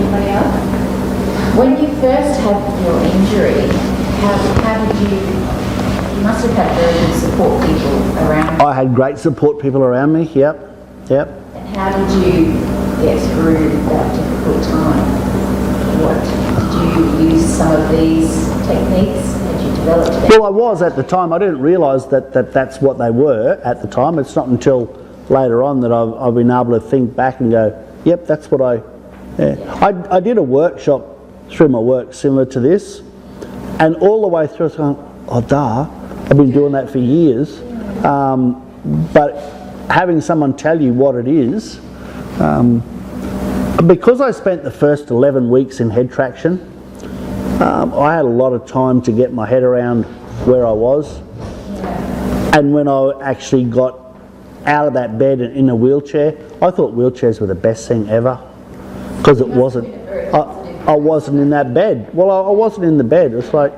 Anybody else? When you first had your injury, how did you must have had very good support people around you. I had great support people around me, yep. And how did you get through that difficult time? Did you use some of these techniques? Had you developed them? Well, I was at the time. I didn't realise that that's what they were at the time. It's not until later on that I've been able to think back and go, yep, that's what I did a workshop through my work similar to this, and all the way through I was going, oh duh, I've been doing that for years. But having someone tell you what it is, because I spent the first 11 weeks in head traction, I had a lot of time to get my head around where I was. And when I actually got out of that bed and in a wheelchair, I thought wheelchairs were the best thing ever, because it wasn't. I wasn't in that bed. Well, I wasn't in the bed. It's like,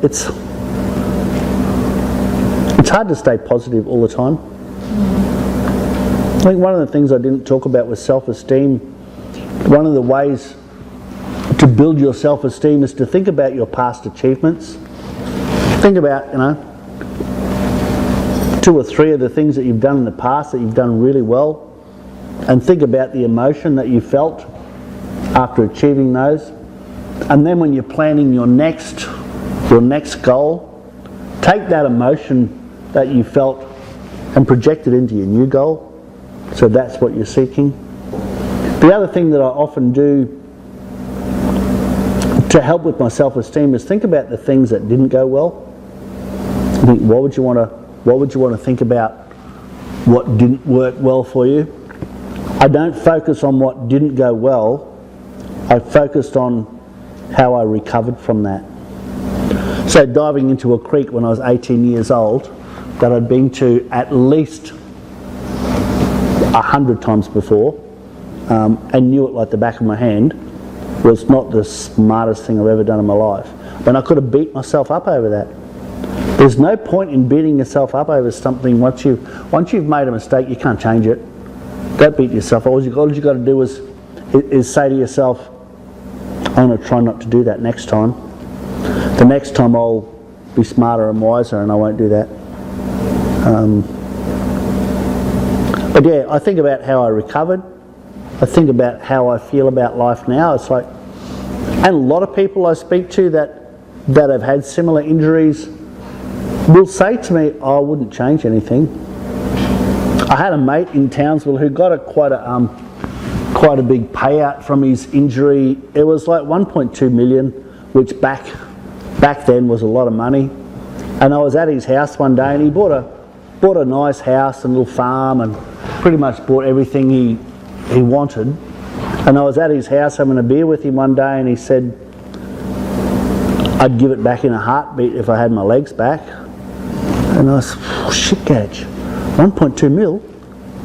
it's hard to stay positive all the time. I think one of the things I didn't talk about was self-esteem. One of the ways to build your self-esteem is to think about your past achievements. Think about, 2 or 3 of the things that you've done in the past that you've done really well, and think about the emotion that you felt after achieving those. And then when you're planning your next goal, take that emotion that you felt and project it into your new goal. So that's what you're seeking. The other thing that I often do to help with my self-esteem is think about the things that didn't go well. I think, what would you want to think about what didn't work well for you? I don't focus on what didn't go well. I focused on how I recovered from that. So diving into a creek when I was 18 years old that I'd been to at least 100 times before, and knew it like the back of my hand, was not the smartest thing I've ever done in my life. And I could have beat myself up over that. There's no point in beating yourself up over something once you've made a mistake. You can't change it. Don't beat yourself. All you got to do is say to yourself, I'm going to try not to do that next time. The next time I'll be smarter and wiser, and I won't do that. But yeah, I think about how I recovered. I think about how I feel about life now. It's like, and a lot of people I speak to that have had similar injuries will say to me, I wouldn't change anything. I had a mate in Townsville who got quite a big payout from his injury. It was like 1.2 million, which back then was a lot of money. And I was at his house one day, and he bought a nice house and little farm, and pretty much bought everything he wanted. And I was at his house having a beer with him one day, and he said, I'd give it back in a heartbeat if I had my legs back. And I said, oh, shit, Gadge, 1.2 mil?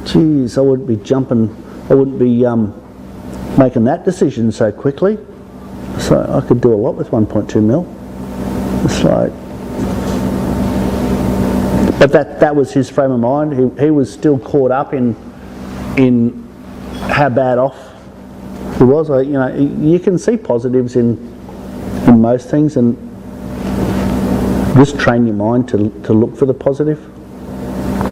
Geez, I wouldn't be making that decision so quickly. So I could do a lot with 1.2 mil. It's like, but that was his frame of mind. He was still caught up in how bad off he was. You can see positives in most things, and just train your mind to look for the positive.